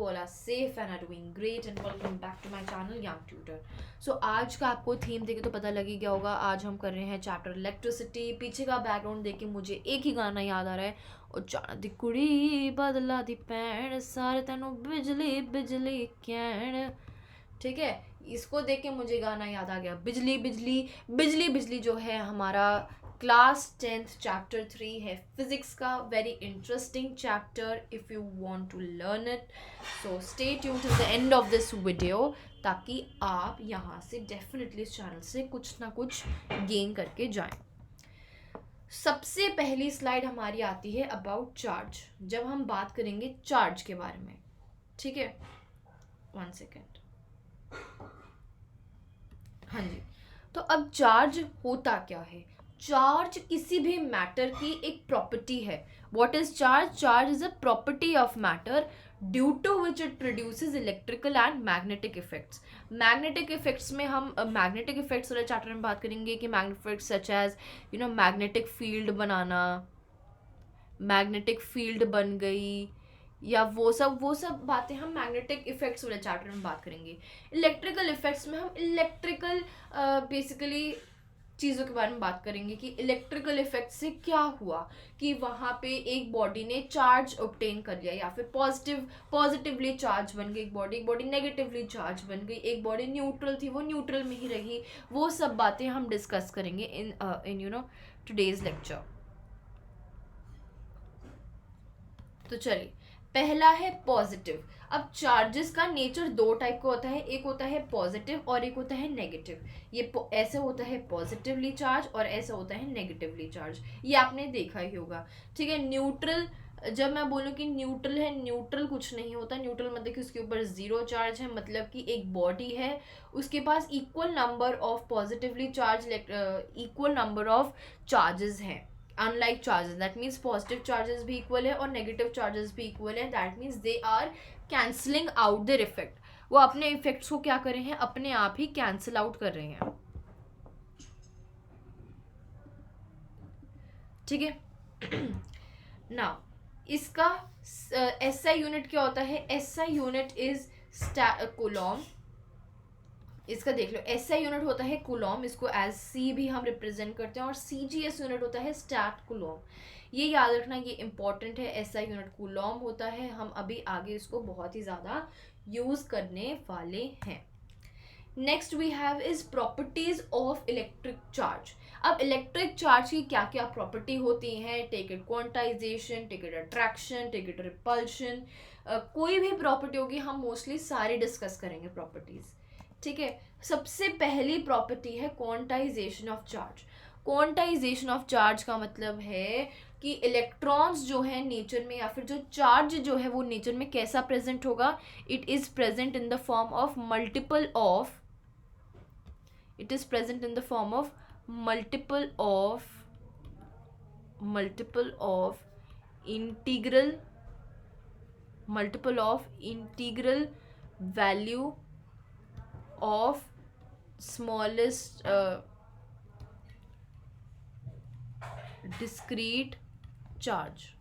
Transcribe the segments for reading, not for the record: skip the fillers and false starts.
all are safe and are doing great and welcome back to my channel Young Tutor. So आज का आपको theme देखे तो पता लग ही गया होगा, आज हम कर रहे हैं चैप्टर इलेक्ट्रिसिटी. पीछे का बैकग्राउंड देख के मुझे एक ही गाना याद आ रहा है, और जाना दी कुड़ी बदला दी पैण सारे तेनों बिजली बिजली कैण. ठीक है, इसको देख के मुझे गाना याद आ गया, बिजली बिजली बिजली बिजली. जो है हमारा क्लास 10th चैप्टर 3 है फिजिक्स का. Very interesting chapter if you want to learn it. So stay tuned till the end of this video, ताकि आप यहाँ से डेफिनेटली इस चैनल से कुछ ना कुछ गेन करके जाएं. सबसे पहली स्लाइड हमारी आती है अबाउट चार्ज, जब हम बात करेंगे चार्ज के बारे में. ठीक है, 1 सेकेंड. हाँ जी, तो अब चार्ज होता क्या है? चार्ज किसी भी मैटर की एक प्रॉपर्टी है. What is charge? Charge is a property of matter due to which it produces electrical and magnetic effects. Magnetic effects में हम मैग्नेटिक इफेक्ट्स वाले चैप्टर में बात करेंगे कि magnetic effects such as magnetic field बनाना, मैग्नेटिक फील्ड बन गई, या वो सब बातें हम मैग्नेटिक इफेक्ट्स वाले चैप्टर में बात करेंगे. इलेक्ट्रिकल इफेक्ट्स में हम इलेक्ट्रिकल बेसिकली चीज़ों के बारे में बात करेंगे कि इलेक्ट्रिकल इफेक्ट से क्या हुआ, कि वहाँ पे एक बॉडी ने चार्ज ऑब्टेन कर लिया, या फिर पॉजिटिवली चार्ज बन गई एक बॉडी नेगेटिवली चार्ज बन गई, एक बॉडी न्यूट्रल थी वो न्यूट्रल में ही रही. वो सब बातें हम डिस्कस करेंगे इन टुडेज लेक्चर. तो चलिए, पहला है पॉजिटिव. अब चार्जेस का नेचर दो टाइप का होता है, एक होता है पॉजिटिव और एक होता है नेगेटिव. ये ऐसे होता है पॉजिटिवली चार्ज और ऐसा होता है नेगेटिवली चार्ज. ये आपने देखा ही होगा. ठीक है, न्यूट्रल, जब मैं बोलूँ कि न्यूट्रल है, न्यूट्रल कुछ नहीं होता. न्यूट्रल मतलब कि उसके ऊपर जीरो चार्ज है, मतलब कि एक बॉडी है उसके पास equal number of positively charge equal number of charges हैं. Unlike charges, that means positive charges भी इक्वल है और नेगेटिव चार्जेस भी इक्वल है. That means they are cancelling out their effect. वो अपने इफेक्ट्स को क्या कर रहे हैं, अपने आप ही कैंसिल आउट कर रहे हैं. ठीक है. नाउ इसका एसआई यूनिट क्या होता है? SI unit is Coulomb. इसका देख लो, एसआई यूनिट होता है कूलॉम, इसको एज सी भी हम रिप्रेजेंट करते हैं, और सीजीएस यूनिट होता है स्टैट कूलॉम. ये याद रखना, ये इंपॉर्टेंट है. एसआई यूनिट कूलॉम होता है, हम अभी आगे इसको बहुत ही ज़्यादा यूज़ करने वाले हैं. Next we have is properties of electric charge. अब इलेक्ट्रिक चार्ज की क्या क्या प्रॉपर्टी होती हैं? Take it quantization, take it attraction, take it repulsion. कोई भी प्रॉपर्टी होगी, हम मोस्टली सारी डिस्कस करेंगे प्रॉपर्टीज. ठीक है, सबसे पहली प्रॉपर्टी है quantization of charge. Quantization of charge का मतलब है कि इलेक्ट्रॉन्स जो है नेचर में, या फिर जो चार्ज जो है वो नेचर में कैसा प्रेजेंट होगा? It is present in the form of multiple of, it is present in the form of multiple integral value of smallest discrete charge.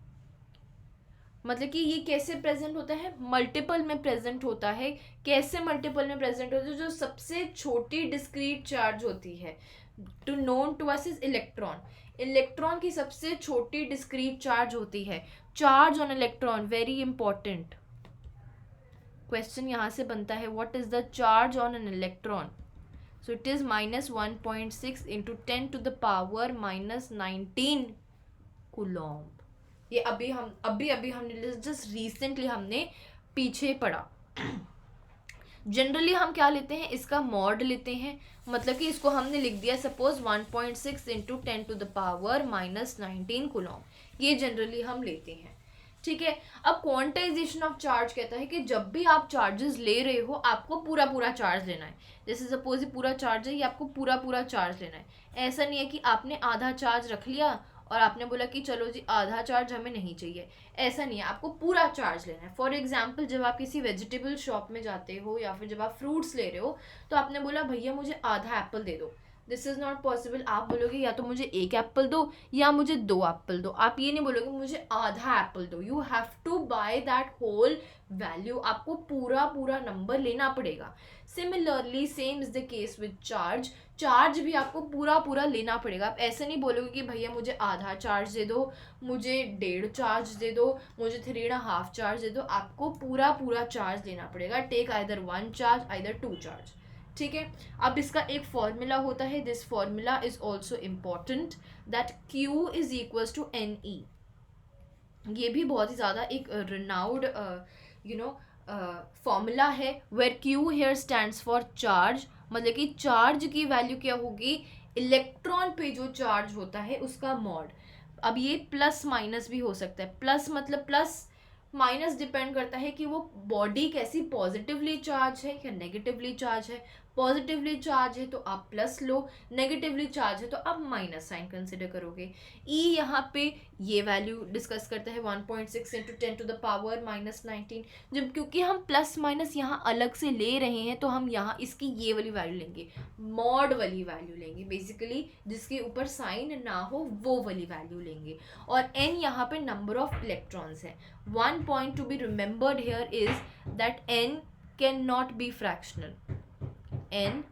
मतलब कि ये कैसे प्रेजेंट होता है? मल्टीपल में प्रेजेंट होता है. कैसे मल्टीपल में प्रेजेंट होता है? जो सबसे छोटी डिस्क्रीट चार्ज होती है, to known to us is electron. Electron की सबसे छोटी डिस्क्रीट चार्ज होती है. Charge on electron, very important question यहाँ से बनता है. What is the charge on an electron? So it is -1.6 into 10 to the power -19 coulomb. ये अभी हमने जस्ट रिसेंटली हमने पीछे पढ़ा. जनरली हम क्या लेते हैं, इसका मॉड लेते हैं. मतलब कि इसको हमने लिख दिया suppose 1.6 into 10 to the power -19 coulomb. ये जनरली हम लेते हैं. ठीक है, अब क्वांटाइजेशन ऑफ चार्ज कहता है कि जब भी आप चार्जेस ले रहे हो, आपको पूरा चार्ज लेना है. जैसे सपोज ये पूरा चार्ज है, ये आपको पूरा चार्ज लेना है. ऐसा नहीं है कि आपने आधा चार्ज रख लिया और आपने बोला कि चलो जी आधा चार्ज हमें नहीं चाहिए. ऐसा नहीं है, आपको पूरा चार्ज लेना है. फॉर एग्जाम्पल, जब आप किसी वेजिटेबल शॉप में जाते हो या फिर जब आप फ्रूट्स ले रहे हो, तो आपने बोला भैया मुझे आधा एप्पल दे दो. This is not possible. आप बोलोगे या तो मुझे एक एप्पल दो या मुझे दो एप्पल दो, आप ये नहीं बोलोगे मुझे आधा एप्पल दो। You have to buy that whole value, आपको पूरा पूरा नंबर लेना पड़ेगा। Similarly same is the case with charge, charge भी आपको पूरा पूरा लेना पड़ेगा। आप ऐसे नहीं बोलोगे कि भैया मुझे आधा चार्ज दे दो, मुझे 1.5 चार्ज दे दो, मुझे 3.5 चार्ज दे दो, आपको पूरा पूरा चार्ज लेना पड़ेगा। Take either 1 charge either 2 charge, ठीक है। अब इसका एक फॉर्मूला होता है, this formula is also important, that Q is equals to NE। ये भी बहुत ही ज़्यादा एक रिनाउड फॉर्मूला है, where Q here stands for charge, मतलब कि चार्ज की वैल्यू क्या होगी, इलेक्ट्रॉन पे जो चार्ज होता है उसका मॉड। अब ये प्लस माइनस भी हो सकता है, प्लस मतलब प्लस माइनस डिपेंड करता है कि वो बॉडी कैसी पॉजिटिवली चार्ज है या नेगेटिवली चार्ज है। पॉजिटिवली चार्ज है तो आप प्लस लो, नेगेटिवली चार्ज है तो आप माइनस साइन कंसिडर करोगे। ई यहाँ पे ये वैल्यू डिस्कस करता है 1.6 इंटू 10⁻⁻19, जब क्योंकि हम प्लस माइनस यहाँ अलग से ले रहे हैं तो हम यहाँ इसकी ये वाली वैल्यू लेंगे, मॉड वाली वैल्यू लेंगे, बेसिकली जिसके ऊपर साइन ना हो वो वाली वैल्यू लेंगे। और n यहाँ पे नंबर ऑफ इलेक्ट्रॉन्स है। One point to be remembered here is that n can not be fractional, n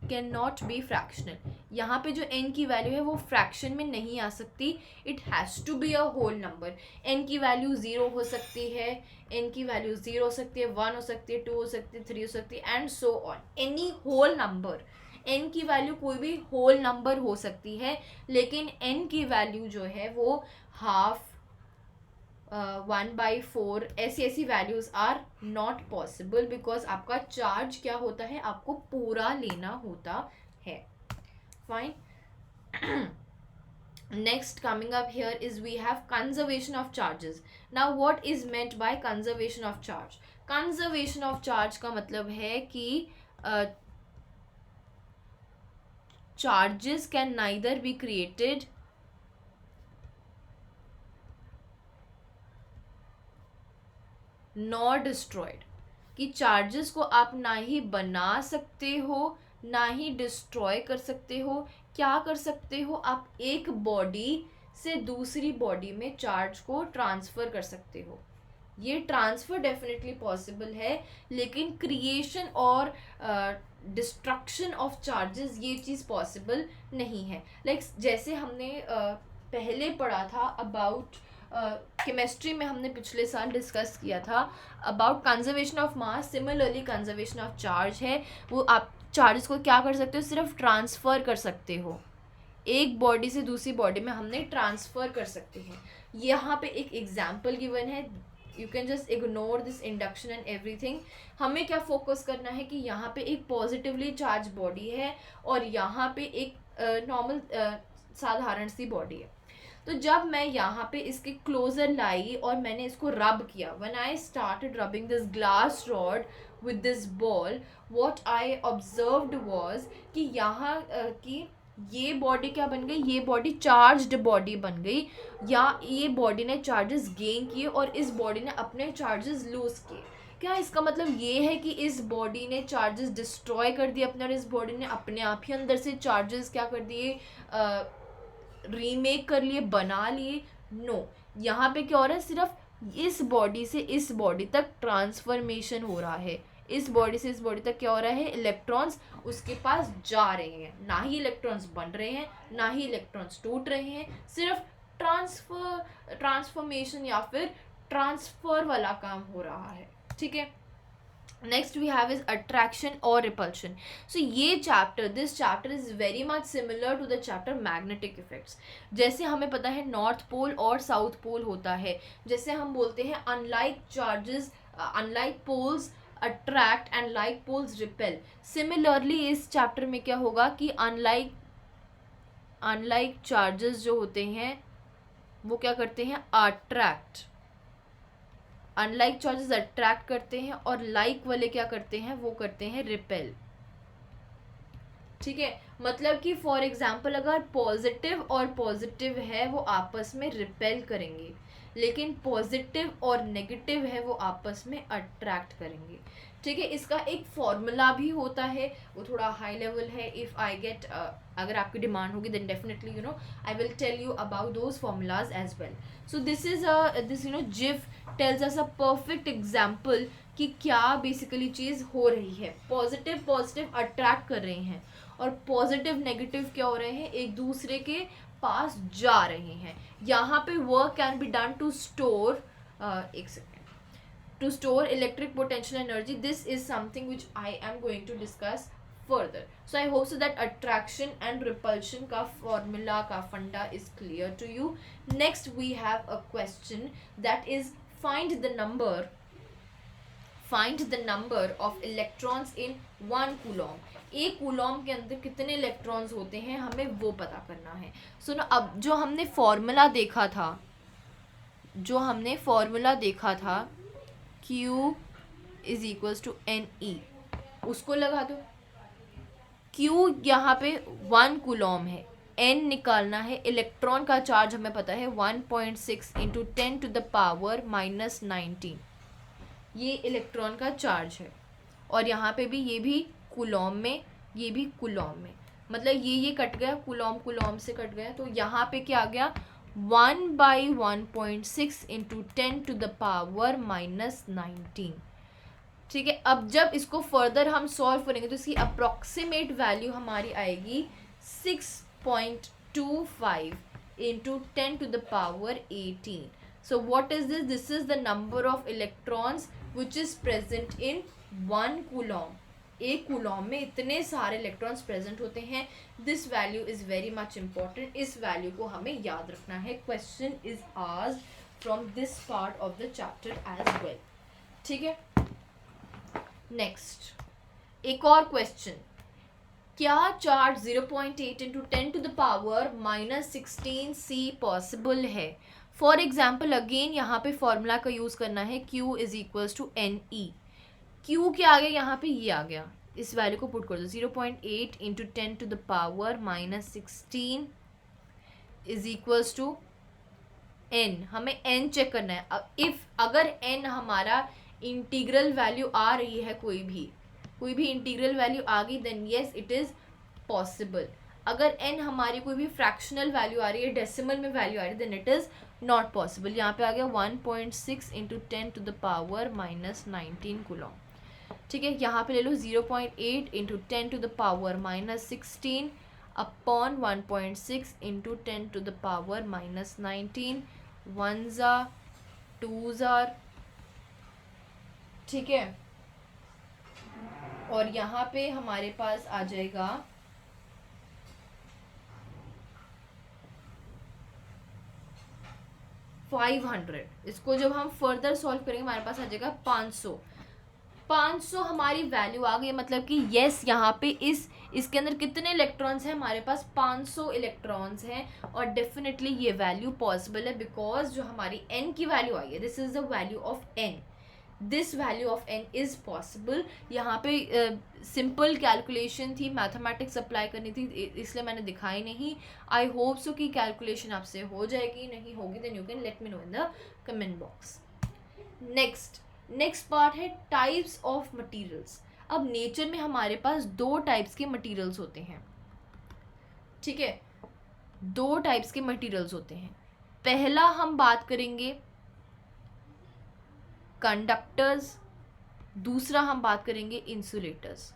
can not be fractional. यहाँ पे जो n की वैल्यू है वो फ्रैक्शन में नहीं आ सकती, it has to be a whole number. n की वैल्यू 0 हो सकती है, n की वैल्यू 0 हो सकती है, 1 हो सकती है, 2 हो सकती है, 3 हो सकती है, and so on. Any whole number, n की वैल्यू कोई भी होल नंबर हो सकती है, लेकिन n की वैल्यू जो है वो हाफ 1/4 ऐसी ऐसी values are not possible, because आपका चार्ज क्या होता है, आपको पूरा लेना होता है। Fine. Next coming up here is we have conservation of charges. Now what is meant by conservation of charge? Conservation of charge का मतलब है कि charges can neither be created nor destroyed, कि चार्जेस को आप ना ही बना सकते हो ना ही डिस्ट्रॉय कर सकते हो। क्या कर सकते हो, आप एक बॉडी से दूसरी बॉडी में चार्ज को ट्रांसफ़र कर सकते हो। ये ट्रांसफ़र डेफिनेटली पॉसिबल है, लेकिन क्रिएशन और डिस्ट्रक्शन ऑफ चार्जेस ये चीज़ पॉसिबल नहीं है। जैसे हमने पहले पढ़ा था अबाउट केमिस्ट्री में, हमने पिछले साल डिस्कस किया था about conservation of mass. Similarly conservation of charge है, वो आप चार्जेस को क्या कर सकते हो, सिर्फ ट्रांसफ़र कर सकते हो, एक बॉडी से दूसरी बॉडी में हमने ट्रांसफ़र कर सकते हैं। यहाँ पे एक एग्जाम्पल गिवन है, you can just ignore this induction and everything. हमें क्या फोकस करना है कि यहाँ पे एक पॉजिटिवली चार्ज बॉडी है और यहाँ पे एक नॉर्मल साधारण सी बॉडी है। तो जब मैं यहाँ पे इसके क्लोजर लाई और मैंने इसको रब किया, when I started rubbing this glass rod with this ball, what I observed was कि यहाँ की ये बॉडी क्या बन गई, ये बॉडी चार्ज्ड बॉडी बन गई, या ये बॉडी ने चार्जेस गेन किए और इस बॉडी ने अपने चार्जेस लूज किए। क्या इसका मतलब ये है कि इस बॉडी ने चार्जेस डिस्ट्रॉय कर दिए अपने, और इस बॉडी ने अपने आप ही अंदर से चार्जेस क्या कर दिए, रीमेक कर लिए, बना लिए? नो, यहाँ पे क्या हो रहा है, सिर्फ इस बॉडी से इस बॉडी तक ट्रांसफॉर्मेशन हो रहा है। इस बॉडी से इस बॉडी तक क्या हो रहा है, इलेक्ट्रॉन्स उसके पास जा रहे हैं, ना ही इलेक्ट्रॉन्स बन रहे हैं ना ही इलेक्ट्रॉन्स टूट रहे हैं, सिर्फ ट्रांसफॉर्मेशन या फिर ट्रांसफर वाला काम हो रहा है, ठीक है। Next we have is attraction और रिपल्शन। सो ये chapter, this chapter is very much similar to the chapter magnetic effects. जैसे हमें पता है नॉर्थ पोल और साउथ पोल होता है, जैसे हम बोलते हैं unlike charges, unlike poles attract and like poles repel. Similarly इस चैप्टर में क्या होगा कि अनलाइक चार्जेस जो होते हैं वो क्या करते हैं, अट्रैक्ट, अनलाइक चार्जेस अट्रैक्ट करते हैं और लाइक वाले क्या करते हैं, वो करते हैं रिपेल, ठीक है। मतलब कि फॉर एग्जाम्पल अगर पॉजिटिव और पॉजिटिव है वो आपस में रिपेल करेंगे, लेकिन पॉजिटिव और नेगेटिव है वो आपस में अट्रैक्ट करेंगे। ठीक है, इसका एक फॉर्मूला भी होता है, वो थोड़ा हाई लेवल है। इफ़ आई गेट, अगर आपकी डिमांड होगी then definitely I will tell you about those formulas as well. So this is this GIF tells us a perfect example कि क्या बेसिकली चीज़ हो रही है। पॉजिटिव पॉजिटिव अट्रैक्ट कर रहे हैं और पॉजिटिव नेगेटिव क्या हो रहे हैं, एक दूसरे के पास जा रहे हैं। यहाँ पे work can be done to store, एक second, to store electric potential energy. This is something which I am going to discuss further. So I hope so that attraction and repulsion ka formula ka funda is clear to you. Next we have a question that is find the number of electrons in 1 coulomb. एक Coulomb के अंदर कितने electrons होते हैं हमें वो पता करना है। सुनो, अब जो हमने फॉर्मूला देखा था Q is equals to NE, उसको लगा दो। Q यहाँ पे 1 कूलॉम है, N निकालना है, इलेक्ट्रॉन का चार्ज हमें पता है 1.6 इंटू 10 टू द पावर -19, ये इलेक्ट्रॉन का चार्ज है। और यहाँ पे भी ये भी कूलॉम में, ये भी कूलॉम में, मतलब ये कट गया, कूलॉम से कट गया, तो यहाँ पे क्या आ गया 1/1.6 इंटू 10 टू द पावर -19। ठीक है, अब जब इसको फर्दर हम सॉल्व करेंगे तो इसकी अप्रॉक्सीमेट वैल्यू हमारी आएगी 6.25 into 10 to the power 18। So what is this? This is the number of electrons which is present in 1 coulomb. एक कूलॉम में इतने सारे इलेक्ट्रॉन्स प्रेजेंट होते हैं। This value is very much important, इस वैल्यू को हमें याद रखना है। Question is asked from this part of the chapter as well. ठीक है, नेक्स्ट एक और क्वेश्चन, क्या charge 0.8 into 10 to the power -16 C possible है? फॉर एग्जाम्पल अगेन यहाँ पे फॉर्मूला का यूज करना है, Q is equals to NE। Q क्या आ गया यहाँ पे, ये आ गया, इस वैल्यू को पुट कर दो, 0.8 into 10 to the power -16 is equals to N। हमें N चेक करना है। अब इफ अगर N हमारा इंटीग्रल वैल्यू आ रही है, कोई भी इंटीग्रल वैल्यू आ गई, then yes it is possible. अगर N हमारी कोई भी फ्रैक्शनल वैल्यू आ रही है, डेसिमल में वैल्यू आ रही है, then it is not possible. यहाँ पे आ गया 1.6 into 10 to the power -19 coulomb. ठीक है, यहाँ पे ले लो 0.8 into 10 to the power -16 upon 1.6 into 10 to the power -19, 1s are 2s are, ठीक है, और यहाँ पे हमारे पास आ जाएगा 500। इसको जब हम फर्दर सॉल्व करेंगे हमारे पास आ जाएगा 500 हमारी वैल्यू आ गई। मतलब कि येस यहाँ पे इसके अंदर कितने इलेक्ट्रॉन्स हैं, हमारे पास 500 इलेक्ट्रॉन्स हैं, और डेफिनेटली ये वैल्यू पॉसिबल है बिकॉज जो हमारी n की वैल्यू आई है, this is the value of n, this value of n is possible. यहाँ पे सिंपल कैलकुलेशन थी, मैथमेटिक्स अप्लाई करनी थी, इसलिए मैंने दिखाई नहीं। आई होप सो कि कैलकुलेशन आपसे हो जाएगी, नहीं होगी then you can let me know in the comment box. Next part है टाइप्स ऑफ मटेरियल्स। अब नेचर में हमारे पास 2 टाइप्स के मटेरियल्स होते हैं। ठीक है, 2 टाइप्स के मटेरियल्स होते हैं। पहला हम बात करेंगे कंडक्टर्स, दूसरा हम बात करेंगे इंसुलेटर्स।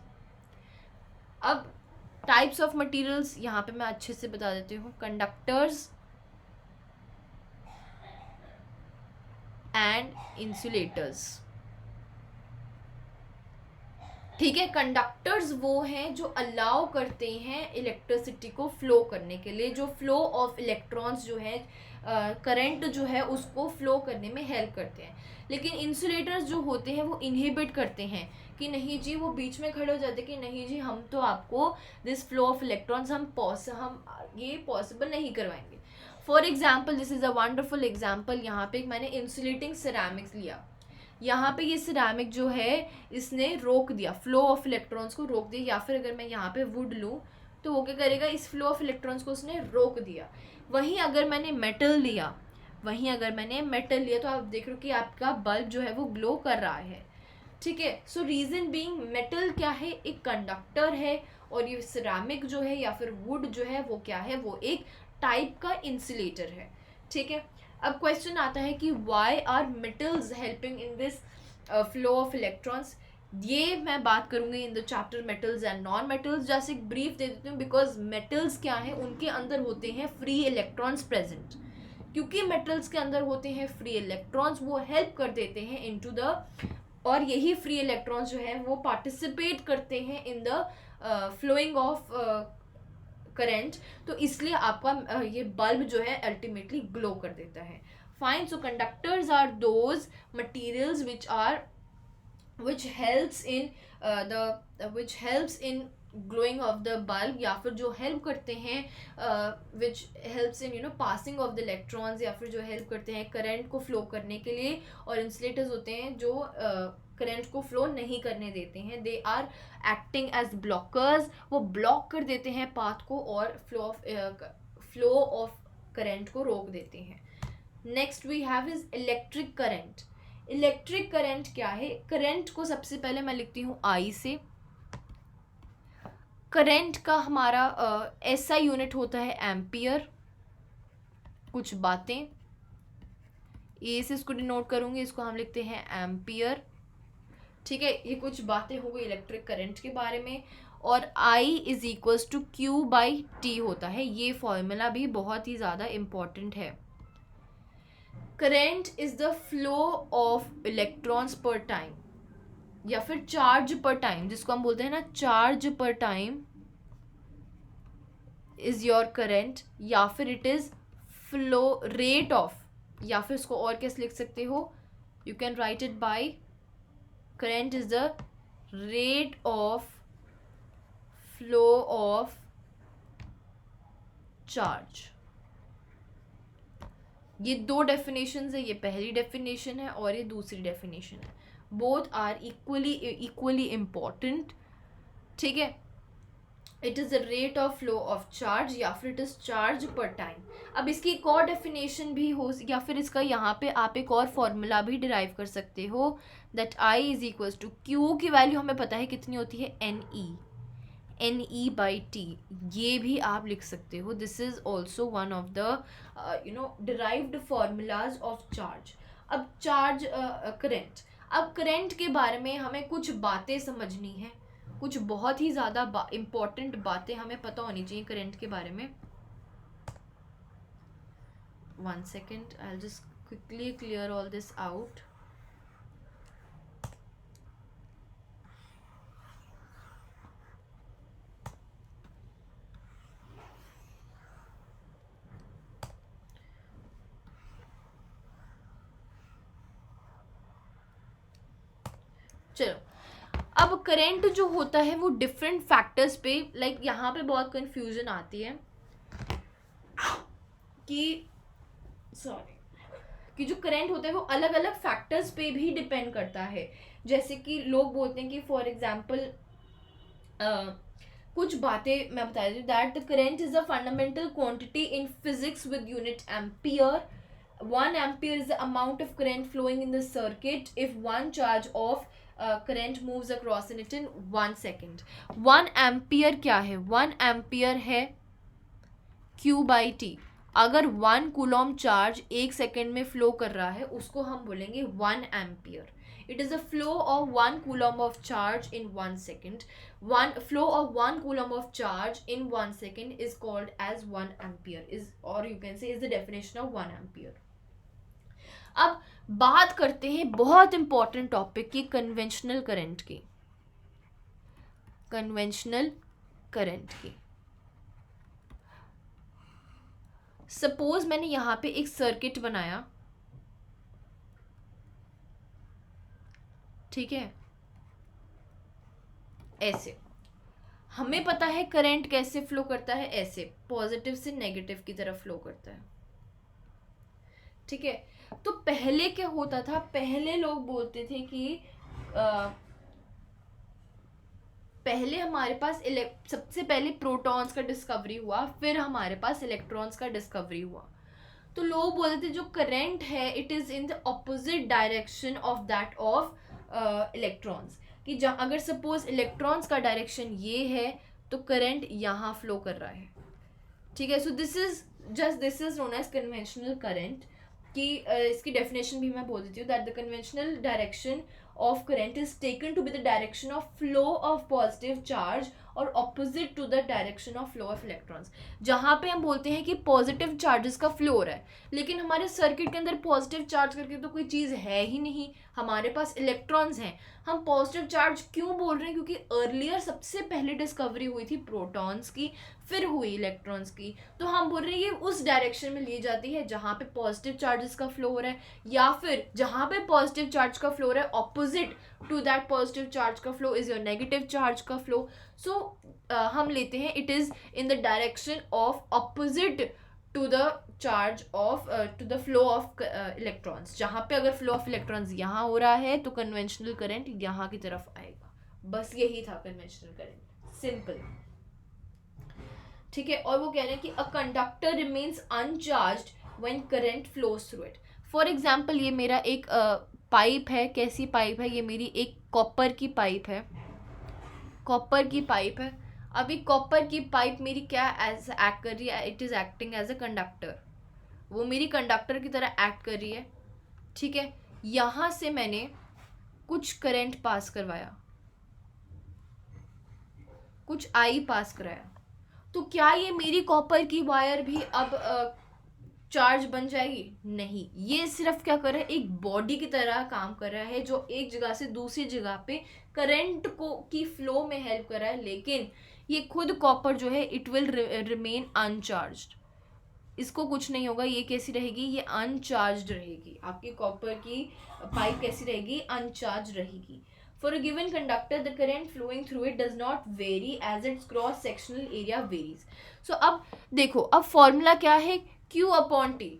अब टाइप्स ऑफ मटेरियल्स यहाँ पे मैं अच्छे से बता देती हूँ, कंडक्टर्स एंड इंसुलेटर्स। ठीक है, कंडक्टर्स वो हैं जो अलाउ करते हैं इलेक्ट्रिसिटी को फ्लो करने के लिए, जो फ्लो ऑफ इलेक्ट्रॉन्स जो है, करंट जो है उसको फ्लो करने में हेल्प करते हैं। लेकिन इंसुलेटर्स जो होते हैं वो इनहिबिट करते हैं कि नहीं जी, वो बीच में खड़े हो जाते हैं कि नहीं जी, हम तो आपको दिस फ्लो ऑफ इलेक्ट्रॉन्स हम ये पॉसिबल नहीं करवाएंगे। For example, this is a wonderful example. यहाँ पे मैंने इंसुलेटिंग सिरेमिक्स लिया, यहाँ पे ये सिरेमिक जो है इसने रोक दिया, फ्लो ऑफ इलेक्ट्रॉन्स को रोक दिया। या फिर अगर मैं यहाँ पे वुड लूँ तो वो क्या करेगा, इस फ्लो ऑफ इलेक्ट्रॉन्स को उसने रोक दिया। वहीं अगर मैंने मेटल लिया, वहीं अगर मैंने मेटल लिया तो आप देख रहे हो कि आपका बल्ब जो है वो ग्लो कर रहा है, ठीक है। सो रीज़न बीइंग मेटल क्या है, एक कंडक्टर है, और ये सिरामिक जो है या फिर वुड जो है वो क्या है, वो एक टाइप का इंसुलेटर है, ठीक है। अब क्वेश्चन आता है कि why are metals helping in this flow of electrons. ये मैं बात करूंगी in the chapter metals and non metals. जैसे एक ब्रीफ दे देती हूँ, बिकॉज मेटल्स क्या है, उनके अंदर होते हैं फ्री इलेक्ट्रॉन्स प्रेजेंट। क्योंकि मेटल्स के अंदर होते हैं फ्री इलेक्ट्रॉन्स, वो हेल्प कर देते हैं इनटू द, और यही फ्री इलेक्ट्रॉन्स जो है वो पार्टिसिपेट करते हैं in the flowing of current, तो इसलिए आपका ये बल्ब जो है अल्टीमेटली ग्लो कर देता है। Fine, so conductors are those materials which helps in which helps in glowing of the bulb, या फिर जो हेल्प करते हैं which helps in passing of the electrons, या फिर जो हेल्प करते हैं करंट को फ्लो करने के लिए। और इंसुलेटर्स होते हैं जो करंट को फ्लो नहीं करने देते हैं, they are acting as blockers, वो ब्लॉक कर देते हैं पाथ को और फ्लो ऑफ करंट को रोक देते हैं। Next we have is electric current. Electric current क्या है, करंट को सबसे पहले मैं लिखती हूँ आई से। करंट का हमारा ऐसा यूनिट होता है एम्पियर। कुछ बातें ए से इसको डिनोट करूंगी, इसको हम लिखते हैं एम्पियर, ठीक है। ये कुछ बातें हो गई इलेक्ट्रिक करंट के बारे में। और I is equals to Q by T होता है, ये फॉर्मूला भी बहुत ही ज़्यादा इम्पॉर्टेंट है। Current is the flow of electrons पर टाइम, या फिर चार्ज पर टाइम, जिसको हम बोलते हैं ना चार्ज पर टाइम इज योर करंट, या फिर it is flow rate of, या फिर इसको और कैसे लिख सकते हो, you can write it by current is the rate of flow of charge. ये दो डेफिनेशंस है, ये पहली डेफिनेशन है और ये दूसरी डेफिनेशन है। बोथ आर इक्वली इम्पॉर्टेंट, ठीक है। It is the rate of flow of charge, या फिर इट इज़ चार्ज पर टाइम। अब इसकी एक और डेफिनेशन भी हो, या फिर इसका यहाँ पे आप एक और फॉर्मूला भी डिराइव कर सकते हो, that I is equals to Q की वैल्यू हमें पता है कितनी होती है, एन ई बाई टी, ये भी आप लिख सकते हो। This is also one of the derived formulas of charge. अब चार्ज करंट, अब करंट के बारे में हमें कुछ बातें समझनी है, कुछ बहुत ही ज़्यादा इम्पॉर्टेंट बातें हमें पता होनी चाहिए करंट के बारे में। 1 second, I'll just quickly clear all this out. चलो, अब करंट जो होता है वो डिफरेंट फैक्टर्स पे, लाइक यहाँ पे बहुत कंफ्यूजन आती है कि कि जो करंट होता है वो अलग अलग फैक्टर्स पे भी डिपेंड करता है। जैसे कि लोग बोलते हैं कि फॉर एग्जांपल कुछ बातें मैं बता देती हूँ, that the current is a fundamental quantity in physics with unit ampere. 1 ampere is the amount of current flowing in the circuit if one charge of current moves across in it in 1 second. 1 ampere क्या है, 1 ampere है Q by T। अगर 1 coulomb charge 1 second में flow कर रहा है उसको हम बोलेंगे 1 ampere. It is a flow of 1 coulomb of charge in 1 second. Flow of 1 coulomb of charge in 1 second is called as 1 ampere, is, और you can say is the definition of 1 ampere. अब बात करते हैं बहुत important topic की, conventional current की। Conventional current की, suppose मैंने यहाँ पे एक सर्किट बनाया, ठीक है, ऐसे। हमें पता है करंट कैसे फ्लो करता है, ऐसे पॉजिटिव से नेगेटिव की तरफ फ्लो करता है, ठीक है। तो पहले क्या होता था, पहले लोग बोलते थे कि पहले हमारे पास सबसे पहले प्रोटॉन्स का डिस्कवरी हुआ, फिर हमारे पास इलेक्ट्रॉन्स का डिस्कवरी हुआ। तो लोग बोलते थे जो करंट है it is in the opposite direction of that of electrons, कि जहाँ अगर सपोज इलेक्ट्रॉन्स का डायरेक्शन ये है तो करंट यहाँ फ्लो कर रहा है, ठीक है. So this is known as conventional current. कि इसकी डेफिनेशन भी मैं बोल देती हूँ, that the conventional direction of current is taken to be the direction of flow of positive charge और opposite to the direction of flow of electrons. जहाँ पे हम बोलते हैं कि पॉजिटिव चार्जेस का फ्लो हो रहा है, लेकिन हमारे सर्किट के अंदर पॉजिटिव चार्ज करके तो कोई चीज़ है ही नहीं, हमारे पास इलेक्ट्रॉन्स हैं. हम पॉजिटिव चार्ज क्यों बोल रहे हैं? क्योंकि अर्लियर सबसे पहले डिस्कवरी हुई थी प्रोटॉन्स की, फिर हुई इलेक्ट्रॉन्स की. तो हम बोल रहे हैं ये उस डायरेक्शन में ली जाती है जहाँ पे पॉजिटिव चार्जेस का फ्लो हो रहा है, या फिर जहाँ पे पॉजिटिव चार्ज का फ्लो हो रहा है opposite to that positive charge का flow is your negative charge का फ्लो. सो हम लेते हैं it is in the direction of opposite to the charge of to the flow of electrons. जहाँ पे अगर फ्लो ऑफ इलेक्ट्रॉन्स यहाँ हो रहा है तो कन्वेंशनल करंट यहाँ की तरफ आएगा. बस यही था कन्वेंशनल करंट, सिंपल, ठीक है. और वो कह रहे हैं कि a conductor remains uncharged when current flows through it. For example ये मेरा एक पाइप है. कैसी पाइप है? ये मेरी एक कॉपर की पाइप है, कॉपर की पाइप है. अभी कॉपर की पाइप मेरी क्या एज एक्ट कर रही है? It is acting as a conductor. वो मेरी कंडक्टर की तरह एक्ट कर रही है, ठीक है. यहाँ से मैंने कुछ करंट पास करवाया, कुछ आई पास कराया, तो क्या ये मेरी कॉपर की वायर भी अब चार्ज बन जाएगी? नहीं. ये सिर्फ क्या कर रहा है? एक बॉडी की तरह काम कर रहा है जो एक जगह से दूसरी जगह पे करंट को की फ्लो में हेल्प कर रहा है, लेकिन ये खुद कॉपर जो है इट विल रिमेन अनचार्ज्ड. इसको कुछ नहीं होगा. ये कैसी रहेगी? ये अनचार्ज्ड रहेगी. आपकी कॉपर की पाइप कैसी रहेगी? अनचार्ज रहेगी. For a given conductor, the current flowing through it does not vary as its cross sectional area varies. So अब देखो, अब फॉर्मूला क्या है? Q upon T,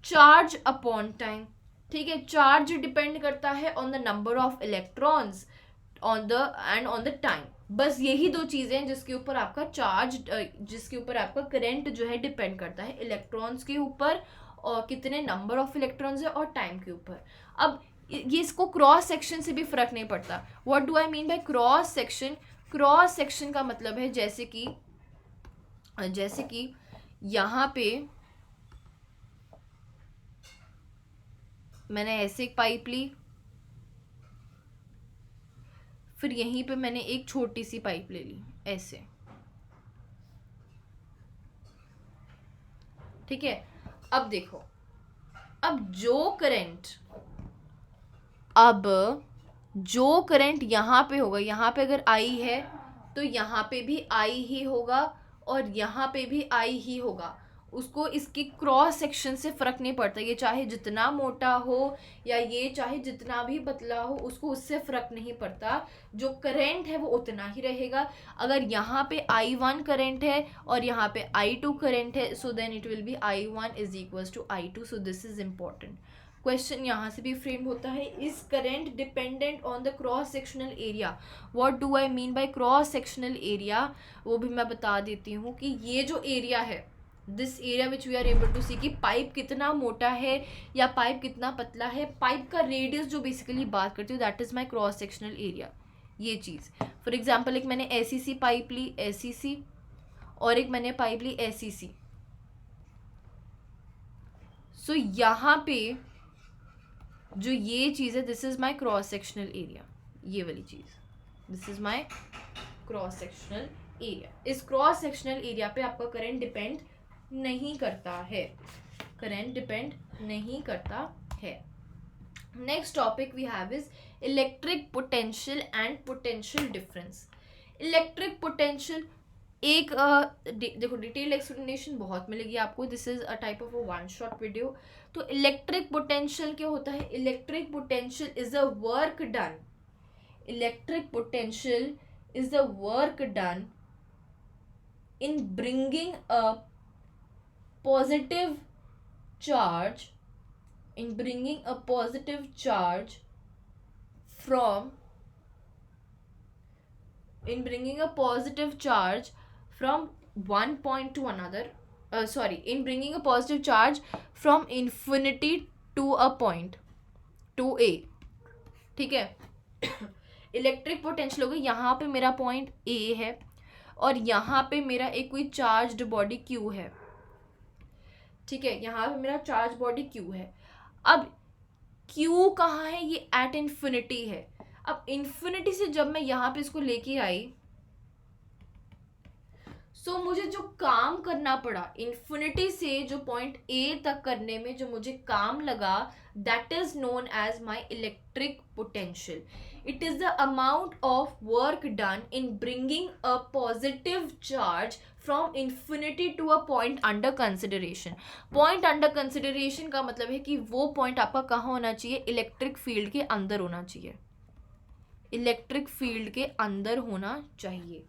charge upon time, ठीक है. चार्ज डिपेंड करता है on the number of electrons on the end on the time. बस यही दो चीज़ें हैं जिसके ऊपर आपका चार्ज, जिसके ऊपर आपका करंट जो है डिपेंड करता है, इलेक्ट्रॉन्स के ऊपर और कितने नंबर ऑफ इलेक्ट्रॉन्स है और टाइम के ऊपर. अब ये इसको क्रॉस सेक्शन से भी फर्क नहीं पड़ता. What do I mean by cross section? Cross section का मतलब है जैसे कि यहाँ पे मैंने ऐसे एक पाइप ली, फिर यहीं पे मैंने एक छोटी सी पाइप ले ली ऐसे, ठीक है. अब देखो, अब जो करंट यहाँ पे होगा, यहाँ पे अगर आई है तो यहाँ पे भी आई ही होगा और यहाँ पे भी आई ही होगा. उसको इसकी क्रॉस सेक्शन से फ़र्क नहीं पड़ता. ये चाहे जितना मोटा हो या ये चाहे जितना भी पतला हो, उसको उससे फ़र्क नहीं पड़ता. जो करंट है वो उतना ही रहेगा. अगर यहाँ पे I1 करंट है और यहाँ पे I2 करंट है, so then it will be I1 is equals to I2. So this is important. Question यहाँ से भी फ्रेम होता है, is current dependent on the cross sectional area? What do I mean by cross sectional area? वो भी मैं बता देती हूँ कि ये जो एरिया है, this area which we are able to see कि पाइप कितना मोटा है या पाइप कितना पतला है, पाइप का रेडियस जो बेसिकली बात करती हूँ, that is my cross sectional area. ये चीज़, फॉर एग्जाम्पल एक मैंने ऐसी सी पाइप ली, ऐसी सी, और एक मैंने पाइप ली ऐसी सी. सो यहाँ पे जो ये चीज़ है, this is my cross sectional area. ये वाली चीज़, this is my cross sectional area. इस क्रॉस सेक्शनल एरिया पे आपका करंट डिपेंड नहीं करता है, करंट डिपेंड नहीं करता है. Next topic we have is electric potential and potential difference. Electric potential एक देखो डिटेल एक्सप्लेनेशन बहुत मिलेगी आपको. This is a type of a one shot video. तो इलेक्ट्रिक पोटेंशियल क्या होता है? Electric potential is a work done. Electric potential is the work done in bringing a positive charge from one point to another, in bringing a positive charge from infinity to a point, to A, ठीक है. Electric potential होगा, यहाँ पे मेरा point A है और यहाँ पे मेरा एक कोई चार्ज्ड बॉडी Q है, ठीक है. यहाँ पे मेरा चार्ज बॉडी Q है. अब Q कहाँ है? ये एट इन्फिनिटी है. अब इन्फिनिटी से जब मैं यहाँ पे इसको लेके आई, सो मुझे जो काम करना पड़ा इन्फिनिटी से जो पॉइंट ए तक करने में, जो मुझे काम लगा, that is known as my electric potential. It is the amount of work done in bringing a positive charge from infinity to a point under consideration. Point under consideration का मतलब है कि वो पॉइंट आपका कहाँ होना चाहिए? इलेक्ट्रिक फील्ड के अंदर होना चाहिए. इलेक्ट्रिक फील्ड के अंदर होना चाहिए.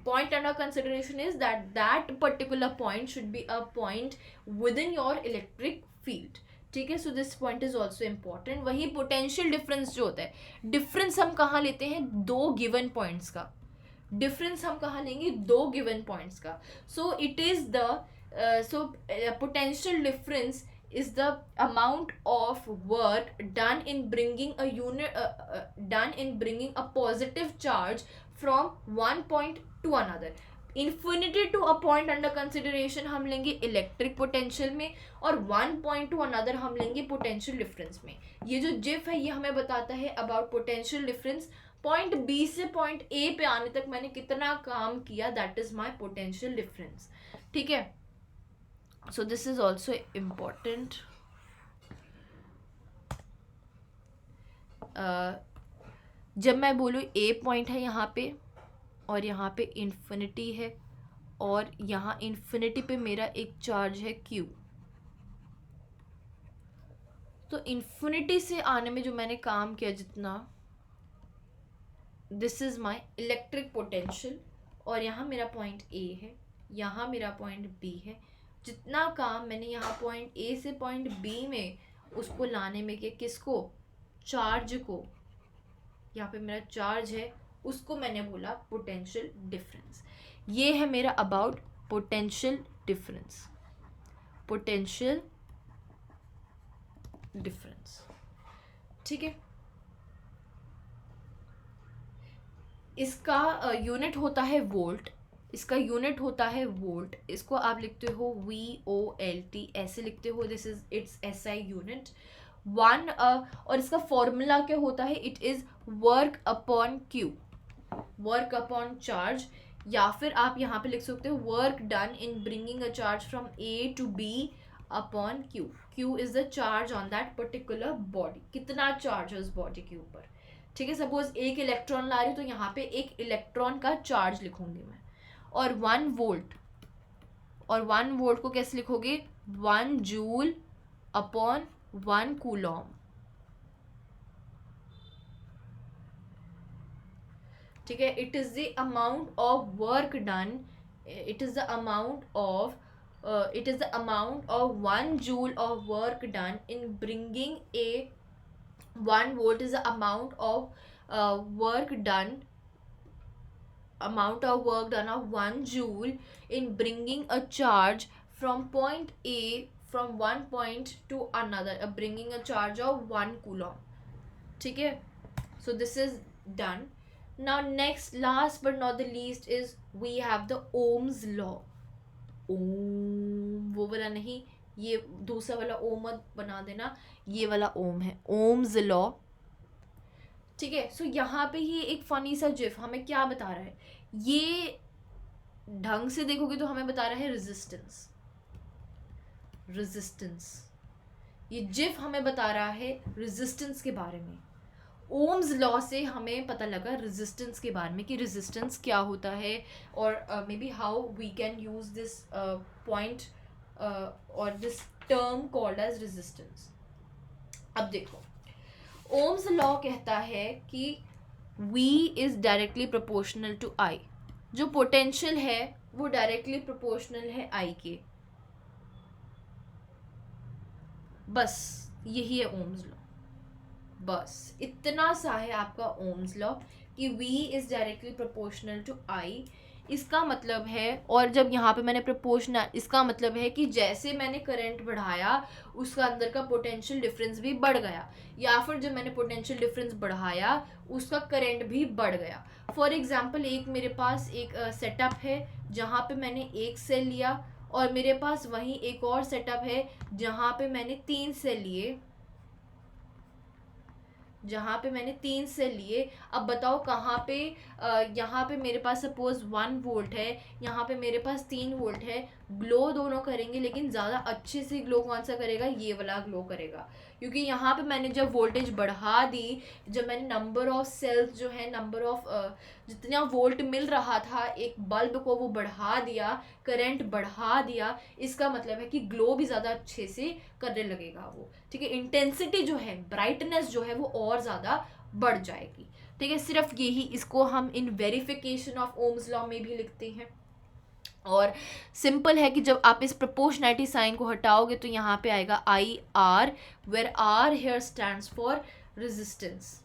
Point under consideration is that particular point should be a point within your electric field. ठीक है. So this point is also important. वही पोटेंशियल डिफरेंस जो होता है, डिफरेंस हम कहाँ लेते हैं? दो गिवन पॉइंट्स का. डिफरेंस हम कहाँ लेंगे? दो गिवन पॉइंट्स का. सो it is the potential difference is the amount of work done in bringing a positive charge from one point to another. Infinity to a point under consideration हम लेंगे electric potential में, और one point two another हम लेंगे potential difference में. ये जो GIF है ये हमें बताता है about potential difference. Point B से पॉइंट ए पे आने तक मैंने कितना काम किया, that is my potential difference. ठीक है. So this is also important. जब मैं बोलूँ A पॉइंट है यहाँ पे और यहाँ पे इन्फिनिटी है और यहाँ इन्फिनिटी पे मेरा एक चार्ज है Q, तो इन्फिनिटी से आने में जो मैंने काम किया जितना, this is my electric potential. और यहाँ मेरा पॉइंट A है, यहाँ मेरा पॉइंट B है. जितना काम मैंने यहाँ पॉइंट ए से पॉइंट बी में उसको लाने में किया, किसको? चार्ज को. यहाँ पे मेरा चार्ज है, उसको मैंने बोला पोटेंशियल डिफरेंस. ये है मेरा about potential difference. Potential difference. ठीक है. इसका यूनिट होता है वोल्ट. इसका यूनिट होता है वोल्ट. इसको आप लिखते हो VOLT, ऐसे लिखते हो. This is it's SI unit. One और इसका फॉर्मूला क्या होता है? It is work upon Q, work upon charge. या फिर आप यहाँ पे लिख सकते हो work done in bringing a charge from A to B upon Q. Q is the charge on that particular body. कितना चार्ज है उस बॉडी के ऊपर. ठीक है. सपोज एक इलेक्ट्रॉन ला रही हूँ तो यहाँ पे एक इलेक्ट्रॉन का चार्ज लिखूंगी मैं. और 1 वोल्ट, और 1 वोल्ट को कैसे लिखोगे? 1 जूल अपॉन 1 कूलॉम. ठीक है. It is the amount of work done, it is the amount of 1 joule of work done in bringing a 1 volt is the amount of work done of 1 joule in bringing a charge from point A, from one point to another, bringing a charge of 1 coulomb. ठीक है. So this is done. Now next, last but not the least, is we have the Ohm's law. ओम वो वाला नहीं, ये दूसरा वाला ओम मत बना देना, ये वाला ओम है, ओम्स लॉ. ठीक है. सो यहाँ पे ये एक फनी सा जिफ हमें क्या बता रहा है? ये ढंग से देखोगे तो हमें बता रहा है रेजिस्टेंस. ये जिफ हमें बता रहा है रेजिस्टेंस के बारे में. ओम्स लॉ से हमें पता लगा रेजिस्टेंस के बारे में कि रेजिस्टेंस क्या होता है, और may be how we can use this point और this term called as resistance. अब देखो, ओम्स लॉ कहता है कि V is directly proportional to I. जो पोटेंशियल है वो डायरेक्टली प्रोपोर्शनल है I के. बस यही है ओम्स लॉ. बस इतना सा है आपका ओम्स लॉ कि V is directly proportional to I इसका मतलब है, और जब यहाँ पे मैंने प्रोपोर्शनल, इसका मतलब है कि जैसे मैंने करंट बढ़ाया उसका अंदर का पोटेंशियल डिफरेंस भी बढ़ गया, या फिर जब मैंने पोटेंशियल डिफरेंस बढ़ाया उसका करंट भी बढ़ गया। फॉर एग्जाम्पल एक मेरे पास एक सेटअप है जहाँ पे मैंने एक सेल लिया, और मेरे पास वहीं एक और सेटअप है जहाँ पे मैंने 3 सेल लिए, जहाँ पे मैंने 3 से लिए। अब बताओ कहाँ पे, यहाँ पे मेरे पास सपोज 1 वोल्ट है, यहाँ पे मेरे पास 3 वोल्ट है। ग्लो दोनों करेंगे, लेकिन ज़्यादा अच्छे से ग्लो कौन सा करेगा, ये वाला ग्लो करेगा, क्योंकि यहाँ पे मैंने जब वोल्टेज बढ़ा दी, जब मैंने नंबर ऑफ सेल्स जो है, नंबर ऑफ जितना वोल्ट मिल रहा था एक बल्ब को वो बढ़ा दिया, करंट बढ़ा दिया, इसका मतलब है कि ग्लो भी ज़्यादा अच्छे से करने लगेगा वो। ठीक है, इंटेंसिटी जो है, ब्राइटनेस जो है वो और ज़्यादा बढ़ जाएगी। ठीक है, सिर्फ यही, इसको हम इन वेरिफिकेशन ऑफ ओम्स लॉ में भी लिखते हैं। और सिंपल है कि जब आप इस प्रोपोर्शनैलिटी साइन को हटाओगे तो यहाँ पे आएगा I R, where R here stands for resistance,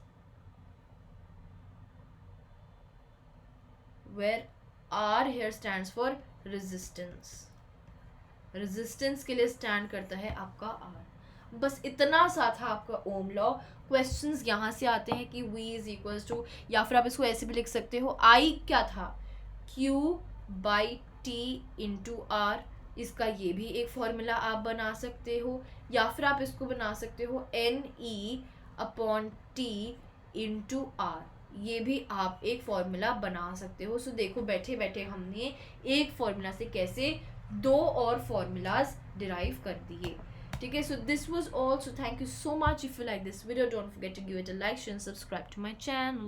where R here stands for resistance, resistance के लिए स्टैंड करता है आपका आर। बस इतना सा था आपका ओम लॉ। क्वेश्चंस यहाँ से आते हैं कि V इज इक्वल्स टू, या फिर आप इसको ऐसे भी लिख सकते हो, I क्या था, Q by T into R, इसका ये भी एक फॉर्मूला आप बना सकते हो, या फिर आप इसको बना सकते हो NE upon T into R, ये भी आप एक फॉर्मूला बना सकते हो। सो देखो बैठे बैठे हमने एक फॉर्मूला से कैसे 2 और फॉर्मूलाज डिराइव कर दिए। ठीक है, so this was all. So thank you so much. If you like this video, don't forget to give it a like, share, subscribe to my channel.